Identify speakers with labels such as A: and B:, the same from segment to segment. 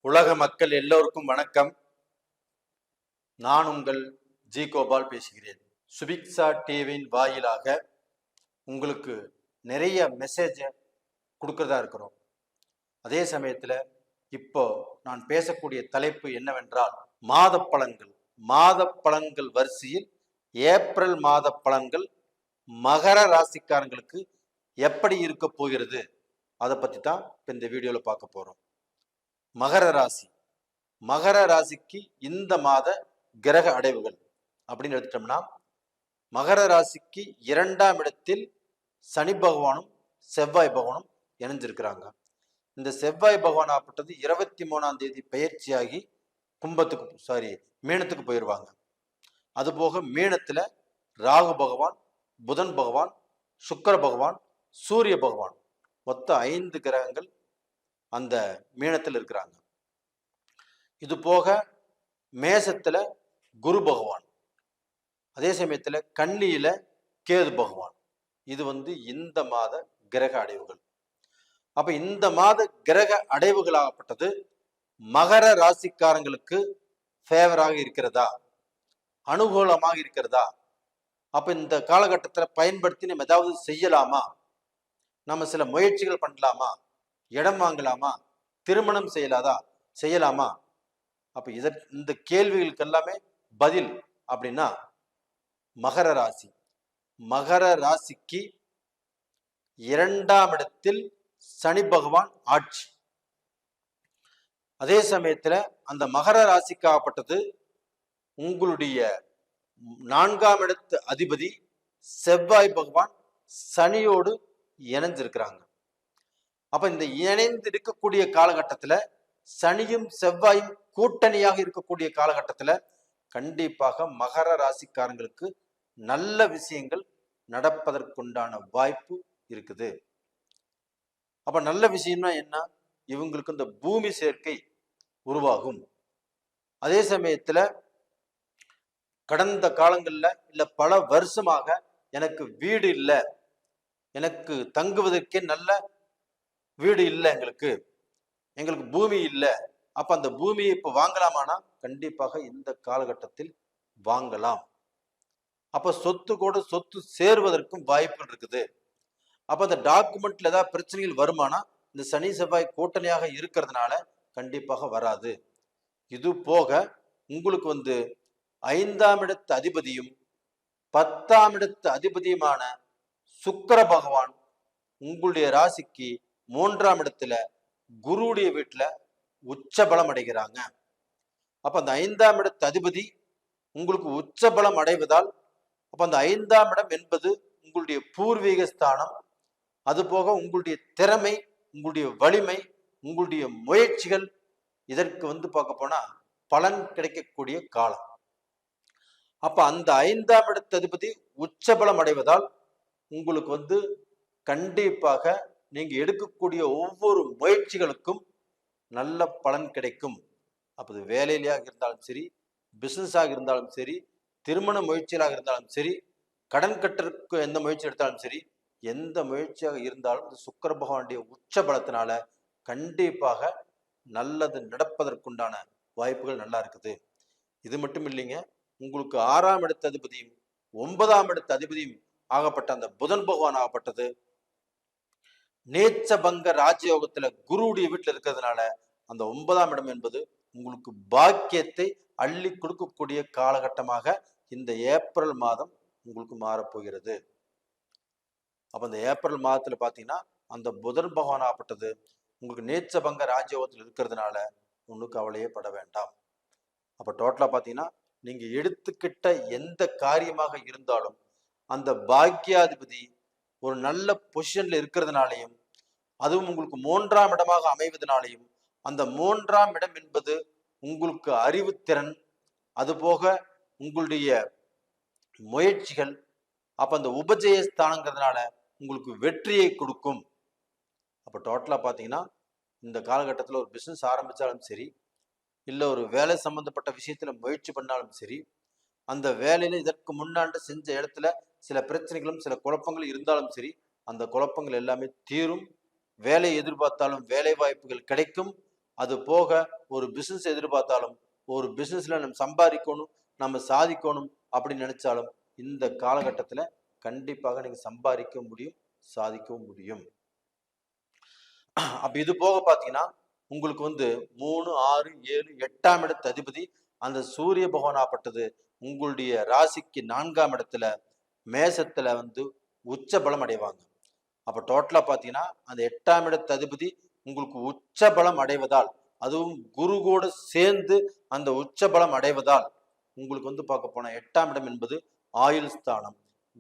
A: உலக மக்கள் எல்லோருக்கும் வணக்கம். நான் உங்கள் ஜி கோபால் பேசுகிறேன். சுபிக்ஷா டிவியின் வாயிலாக உங்களுக்கு நிறைய மெசேஜை கொடுக்கறதா இருக்கிறோம். அதே சமயத்தில் இப்போ நான் பேசக்கூடிய தலைப்பு என்னவென்றால் மாத பலன்கள் வரிசையில் ஏப்ரல் மாத பலன்கள் மகர ராசிக்காரங்களுக்கு எப்படி இருக்க போகிறது அதை பற்றி தான் இப்போ இந்த வீடியோவில் பார்க்க போகிறோம். மகர ராசிக்கு இந்த மாத கிரக அடைவுகள் அப்படின்னு எடுத்துட்டோம்னா, மகர ராசிக்கு 2ஆம் இடத்தில் சனி பகவானும் செவ்வாய் பகவானும் இணைஞ்சிருக்கிறாங்க. இந்த செவ்வாய் பகவான் ஆப்பட்டது 23ஆம் தேதி பயிற்சியாகி மீனத்துக்கு போயிடுவாங்க. அதுபோக மீனத்துல ராகு பகவான், புதன் பகவான், சுக்கிர பகவான், சூரிய பகவான் மொத்தம் 5 கிரகங்கள் அந்த மீனத்தில் இருக்கிறாங்க. இது போக மேசத்துல குரு பகவான், அதே சமயத்துல கன்னியில கேது பகவான். இது இந்த மாத கிரக அடைவுகள். அப்ப இந்த மாத கிரக அடைவுகளாகப்பட்டது மகர ராசிக்காரங்களுக்கு ஃபேவராக இருக்கிறதா, அனுகூலமாக இருக்கிறதா? அப்ப இந்த காலகட்டத்தில் பயன்படுத்தி நம்ம ஏதாவது செய்யலாமா? நம்ம சில முயற்சிகள் பண்ணலாமா? இடம் வாங்கலாமா? திருமணம் செய்யலாமா? அப்ப இந்த கேள்விகளுக்கு எல்லாமே பதில் அப்படின்னா மகர ராசிக்கு 2ஆம் இடத்தில் சனி பகவான் ஆட்சி. அதே சமயத்துல அந்த மகர ராசிக்காகப்பட்டது உங்களுடைய 4ஆம் இடத்து அதிபதி செவ்வாய் பகவான் சனியோடு இணைஞ்சிருக்கிறாங்க. அப்ப இந்த இணைந்து இருக்கக்கூடிய காலகட்டத்துல சனியும் செவ்வாயும் கூட்டணியாக இருக்கக்கூடிய காலகட்டத்துல கண்டிப்பாக மகர ராசிக்காரங்களுக்கு நல்ல விஷயங்கள் நடப்பதற்குண்டான வாய்ப்பு இருக்குது. அப்ப நல்ல விஷயம்னா என்ன? இவங்களுக்கு இந்த பூமி சேர்க்கை உருவாகும். அதே சமயத்துல கடந்த காலங்கள்ல இல்ல பல வருஷமாக எனக்கு வீடு இல்லை, எனக்கு தங்குவதற்கே நல்ல வீடு இல்லை, எங்களுக்கு பூமி இல்லை. அப்ப அந்த பூமியை இப்ப வாங்கலாமானா கண்டிப்பாக இந்த காலகட்டத்தில் வாங்கலாம். அப்ப சொத்து சேருவதற்கும் வாய்ப்புகள் இருக்குது. அப்ப அந்த டாக்குமெண்ட்ல ஏதாவது பிரச்சனைகள் வருமானா இந்த சனி செவ்வாய் கூட்டணியாக இருக்கிறதுனால கண்டிப்பாக வராது. இது போக உங்களுக்கு 5ஆம் இடத்து அதிபதியும் 10ஆம் இடத்து அதிபதியுமான சுக்கிர பகவான் உங்களுடைய ராசிக்கு 3ஆம் இடத்துல குருவுடைய வீட்டுல உச்சபலம் அடைகிறாங்க. அப்ப அந்த 5ஆம் இடத்து அதிபதி உங்களுக்கு உச்சபலம் அடைவதால் அப்ப அந்த 5ஆம் இடம் என்பது உங்களுடைய பூர்வீக ஸ்தானம். அது போக உங்களுடைய திறமை, உங்களுடைய வலிமை, உங்களுடைய முயற்சிகள், இதற்கு பார்க்க போனா பலன் கிடைக்கக்கூடிய காலம். அப்ப அந்த 5ஆம் இடத்து அதிபதி உச்சபலம் அடைவதால் உங்களுக்கு கண்டிப்பாக நீங்க எடுக்கக்கூடிய ஒவ்வொரு முயற்சிகளுக்கும் நல்ல பலன் கிடைக்கும். அப்போது வேலையிலாக இருந்தாலும் சரி, பிசினஸாக இருந்தாலும் சரி, திருமண முயற்சிகளாக இருந்தாலும் சரி, கடன் கட்டுறதுக்கு எந்த முயற்சி எடுத்தாலும் சரி, எந்த முயற்சியாக இருந்தாலும் இந்த சுக்கிர பகவானுடைய உச்ச பலத்தினால கண்டிப்பாக நல்லது நடப்பதற்குண்டான வாய்ப்புகள் நல்லா இருக்குது. இது மட்டும் இல்லைங்க, உங்களுக்கு 6ஆம் இடத்து அதிபதியும் 9ஆம் இடத்து அதிபதியும் ஆகப்பட்ட அந்த புதன் பகவான் ஆகப்பட்டது நேச்சபங்க ராஜயோகத்துல குருவுடைய வீட்டுல இருக்கிறதுனால அந்த 9ஆம் இடம் என்பது உங்களுக்கு பாக்கியத்தை அள்ளி கொடுக்கக்கூடிய காலகட்டமாக இந்த ஏப்ரல் மாதம் உங்களுக்கு மாறப்போகிறது. அப்ப இந்த ஏப்ரல் மாதத்துல பாத்தீங்கன்னா அந்த புதன் பகவான் ஆகப்பட்டது உங்களுக்கு நேச்சபங்க ராஜயோகத்தில் இருக்கிறதுனால ஒன்றும் கவலையே பட வேண்டாம். அப்ப டோட்டலா பாத்தீங்கன்னா நீங்க எடுத்துக்கிட்ட எந்த காரியமாக இருந்தாலும் அந்த பாக்கியாதிபதி ஒரு நல்ல பொசிஷன்ல இருக்கிறதுனாலையும், அதுவும் உங்களுக்கு 3ஆம் இடமாக அமைவதனாலையும், அந்த 3ஆம் இடம் என்பது உங்களுக்கு அறிவுத்திறன், அது போக உங்களுடைய முயற்சிகள், அப்ப அந்த உபஜயஸ்தானங்கிறதுனால உங்களுக்கு வெற்றியை கொடுக்கும். அப்ப டோட்டலா பாத்தீங்கன்னா இந்த காலகட்டத்தில் ஒரு பிசினஸ் ஆரம்பிச்சாலும் சரி, இல்லை ஒரு வேலை சம்பந்தப்பட்ட விஷயத்துல முயற்சி பண்ணாலும் சரி, அந்த வேலையில இதற்கு முன்னாண்டு செஞ்ச இடத்துல சில பிரச்சனைகளும் சில குழப்பங்கள் இருந்தாலும் சரி, அந்த குழப்பங்கள் எல்லாமே தீரும். வேலை எதிர்பார்த்தாலும் வேலை வாய்ப்புகள் கிடைக்கும். அது போக ஒரு பிசினஸ் எதிர்பார்த்தாலும், ஒரு பிசினஸ்ல நம்ம சம்பாதிக்கணும், நம்ம சாதிக்கணும் அப்படின்னு நினைச்சாலும் இந்த காலகட்டத்துல கண்டிப்பாக நீங்க சம்பாதிக்க முடியும், சாதிக்கவும் முடியும். அப்ப இது போக பாத்தீங்கன்னா உங்களுக்கு 3, 6, 7, 8ஆம் இடத்து அதிபதி அந்த சூரிய பகவானாப்பட்டது உங்களுடைய ராசிக்கு 4ஆம் இடத்துல மேசத்துல உச்ச பலம் அடைவாங்க. அப்ப டோட்டலா பாத்தீங்கன்னா அந்த 8ஆம் இடத்து அதிபதி உங்களுக்கு உச்ச பலம் அடைவதால், அதுவும் குரு கூட சேர்ந்து அந்த உச்ச பலம் அடைவதால் உங்களுக்கு பார்க்க போனா 8ஆம் இடம் என்பது ஆயுள் ஸ்தானம்,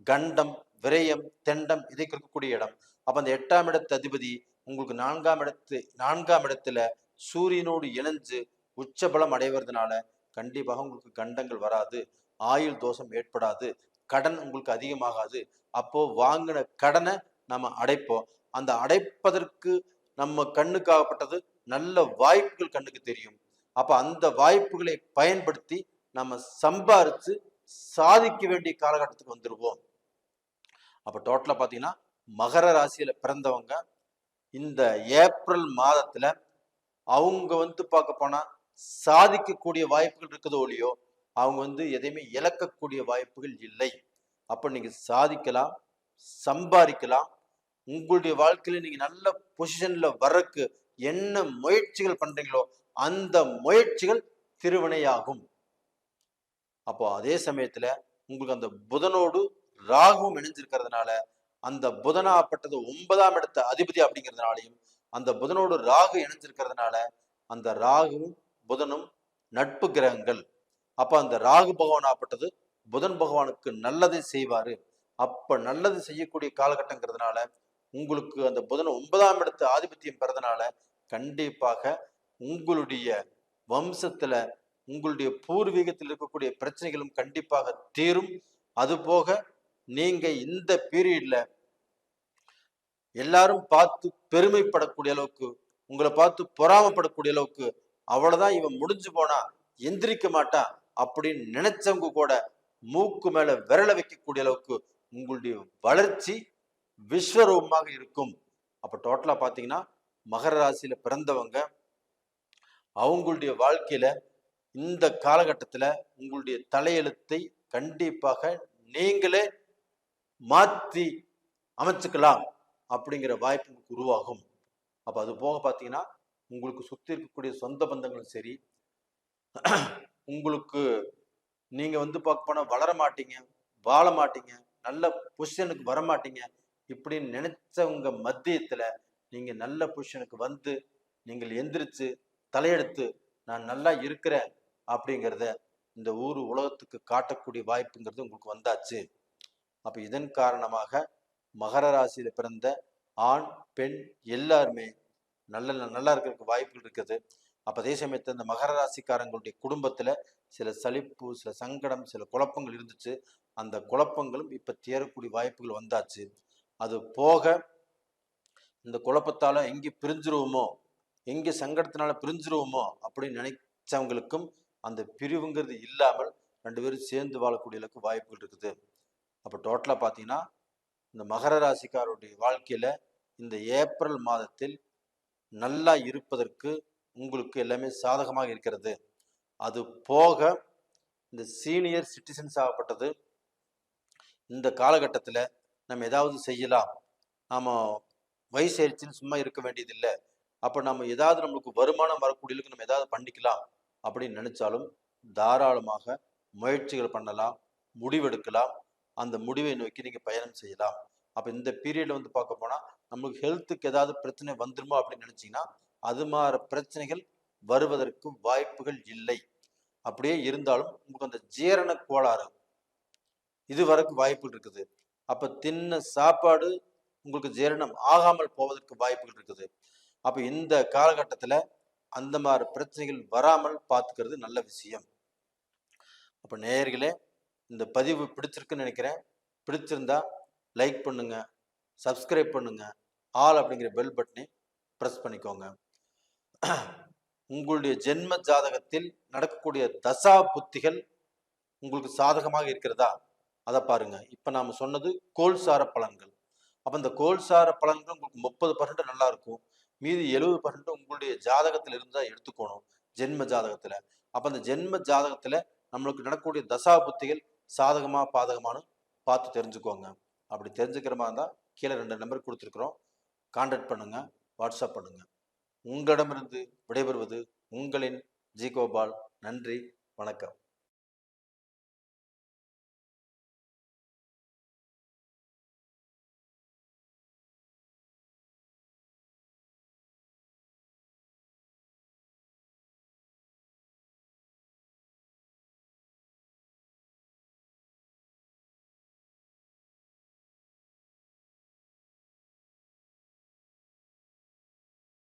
A: கண்டம், விரயம், தெண்டம் இதை குறிக்கக்கூடிய இடம். அப்ப அந்த 8ஆம் இடத்து அதிபதி உங்களுக்கு 4ஆம் இடத்துல சூரியனோடு இணைஞ்சு உச்சபலம் அடைவதனால கண்டிப்பாக உங்களுக்கு கண்டங்கள் வராது, ஆயுள் தோஷம் ஏற்படாது, கடன் உங்களுக்கு அதிகமாகாது. அப்போ வாங்கின கடனை நம்ம அடைப்போம். அந்த அடைப்பதற்கு நம்ம கண்ணுக்காகப்பட்டது நல்ல வாய்ப்புகள் கண்ணுக்கு தெரியும். அப்ப அந்த வாய்ப்புகளை பயன்படுத்தி நம்ம சம்பாரிச்சு சாதிக்க வேண்டிய காலகட்டத்துக்கு வந்துருவோம். அப்ப டோட்டலா பாத்தீங்கன்னா மகர ராசியில பிறந்தவங்க இந்த ஏப்ரல் மாதத்துல அவங்க பார்க்க போனா சாதிக்கக்கூடிய வாய்ப்புகள் இருக்குதோ இல்லையோ, அவங்க எதையுமே இழக்கக்கூடிய வாய்ப்புகள் இல்லை. அப்ப நீங்க சாதிக்கலாம், சம்பாதிக்கலாம். உங்களுடைய வாழ்க்கையில நீங்க நல்ல பொசிஷன்ல வர்றதுக்கு என்ன முயற்சிகள் பண்றீங்களோ அந்த முயற்சிகள் திருவினையாகும். அப்போ அதே சமயத்துல உங்களுக்கு அந்த புதனோடு ராகுவும் இணைஞ்சிருக்கிறதுனால அந்த புதனாப்பட்டது 9ஆம் இடத்த அதிபதி அப்படிங்கிறதுனாலையும் அந்த புதனோடு ராகு இணைஞ்சிருக்கிறதுனால அந்த ராகுவும் புதனும் நட்பு கிரகங்கள். அப்ப அந்த ராகு பகவான் ஆப்பட்டது புதன் பகவானுக்கு நல்லதை செய்வாரு. அப்ப நல்லது செய்யக்கூடிய காலகட்டங்கிறதுனால உங்களுக்கு அந்த புதன் 9ஆம் இடத்து ஆதிபத்தியம் பெறதுனால கண்டிப்பாக உங்களுடைய வம்சத்துல உங்களுடைய பூர்வீகத்தில் இருக்கக்கூடிய பிரச்சனைகளும் கண்டிப்பாக தீரும். அது போக நீங்க இந்த பீரியட்ல எல்லாரும் பார்த்து பெருமைப்படக்கூடிய அளவுக்கு, உங்களை பார்த்து பொறாமப்படக்கூடிய அளவுக்கு, அவ்வளவுதான் இவன் முடிஞ்சு போனா எந்திரிக்க மாட்டான் அப்படின்னு நினைச்சவங்க கூட மூக்கு மேல விரல வைக்கக்கூடிய அளவுக்கு உங்களுடைய வளர்ச்சி விஸ்வரூபமாக இருக்கும். அப்ப டோட்டலா பாத்தீங்கன்னா மகர ராசியில பிறந்தவங்க அவங்களுடைய வாழ்க்கையில இந்த காலகட்டத்துல உங்களுடைய தலையெழுத்தை கண்டிப்பாக நீங்களே மாற்றி அமைச்சுக்கலாம் அப்படிங்கிற வாய்ப்பு உங்களுக்கு உருவாகும். அப்ப அது போக பாத்தீங்கன்னா உங்களுக்கு சுத்தி இருக்கக்கூடிய சொந்த பந்தங்களும் சரி, உங்களுக்கு நீங்க பார்க்க போனா வளர மாட்டீங்க, வாழ மாட்டீங்க, நல்ல பொசிஷனுக்கு வர மாட்டீங்க இப்படின்னு நினைச்சவங்க மத்தியத்துல நீங்க நல்ல பொசிஷனுக்கு நீங்கள் எந்திரிச்சு தலையெடுத்து நான் நல்லா இருக்கிறேன் அப்படிங்கிறத இந்த உலகத்துக்கு காட்டக்கூடிய வாய்ப்புங்கிறது உங்களுக்கு வந்தாச்சு. அப்ப இதன் காரணமாக மகர ராசியில பிறந்த ஆண் பெண் எல்லாருமே நல்லா இருக்கிறதுக்கு வாய்ப்புகள் இருக்குது. அப்ப அதே சமயத்துல இந்த மகர ராசிக்காரங்களுடைய குடும்பத்துல சில சலிப்பு, சில சங்கடம், சில குழப்பங்கள் இருந்துச்சு. அந்த குழப்பங்களும் இப்ப தேரக்கூடிய வாய்ப்புகள் வந்தாச்சு. அது போக இந்த குழப்பத்தால எங்க பிரிஞ்சிருவோமோ, எங்க சங்கடத்தினால பிரிஞ்சிருவோமோ அப்படின்னு நினைச்சவங்களுக்கும் அந்த பிரிவுங்கிறது இல்லாமல் 2 பேரும் சேர்ந்து வாழக்கூடிய அளவுக்கு வாய்ப்புகள் இருக்குது. அப்ப டோட்டலா பாத்தீங்கன்னா இந்த மகர ராசிக்காரருடைய வாழ்க்கையில இந்த ஏப்ரல் மாதத்தில் நல்லா இருப்பதற்கு உங்களுக்கு எல்லாமே சாதகமாக இருக்கிறது. அது போக இந்த சீனியர் சிட்டிசன்ஸ் ஆகப்பட்டது இந்த காலகட்டத்துல நம்ம ஏதாவது செய்யலாம், நாம வயசு ஆயிடுச்சுன்னு சும்மா இருக்க வேண்டியது இல்லை, அப்ப நம்ம ஏதாவது நம்மளுக்கு வருமானம் வரக்கூடியதுக்கு நம்ம ஏதாவது பண்ணிக்கலாம் அப்படின்னு நினைச்சாலும் தாராளமாக முயற்சிகள் பண்ணலாம், முடிவெடுக்கலாம், அந்த முடிவை நோக்கி நீங்க பயணம் செய்யலாம். அப்ப இந்த பீரியட்ல பார்க்க போனா நம்மளுக்கு ஹெல்த்துக்கு ஏதாவது பிரச்சனை வந்துருமோ அப்படின்னு நினைச்சீங்கன்னா அது மாதிரி பிரச்சனைகள் வருவதற்கு வாய்ப்புகள் இல்லை. அப்படியே இருந்தாலும் உங்களுக்கு அந்த ஜீரண கோளாறு இது வரைக்கும் வாய்ப்புகள் இருக்குது. அப்ப தின்ன சாப்பாடு உங்களுக்கு ஜீரணம் ஆகாமல் போவதற்கு வாய்ப்புகள் இருக்குது. அப்ப இந்த காலகட்டத்துல அந்த மாதிரி பிரச்சனைகள் வராமல் பார்த்துக்கிறது நல்ல விஷயம். அப்ப நேயர்களே, இந்த பதிவு பிடிச்சிருக்குன்னு நினைக்கிறேன். பிடிச்சிருந்தா லைக் பண்ணுங்க, சப்ஸ்கிரைப் பண்ணுங்க, ஆல் அப்படிங்கிற பெல் பட்டனை பிரஸ் பண்ணிக்கோங்க. உங்களுடைய ஜென்ம ஜாதகத்தில் நடக்கக்கூடிய தசா புத்திகள் உங்களுக்கு சாதகமாக இருக்கிறதா அதை பாருங்க. இப்ப நாம சொன்னது கோல்சார பலன்கள். அப்ப இந்த கோல்சார பலன்கள் உங்களுக்கு 30% நல்லா இருக்கும், மீதி 70% உங்களுடைய ஜாதகத்துல இருந்தா எடுத்துக்கணும், ஜென்ம ஜாதகத்துல. அப்ப அந்த ஜென்ம ஜாதகத்துல நம்மளுக்கு நடக்கக்கூடிய தசா புத்திகள் சாதகமா பாதகமானு பார்த்து தெரிஞ்சுக்கோங்க. அப்படி தெரிஞ்சுக்கிற மாதிரி இருந்தா கீழே 2 நம்பர் கொடுத்துருக்குறோம், கான்டாக்ட் பண்ணுங்க, வாட்ஸ்அப் பண்ணுங்க. உங்களிடமிருந்து விடைபெறுவது உங்களின் ஜி கோபால். நன்றி, வணக்கம்.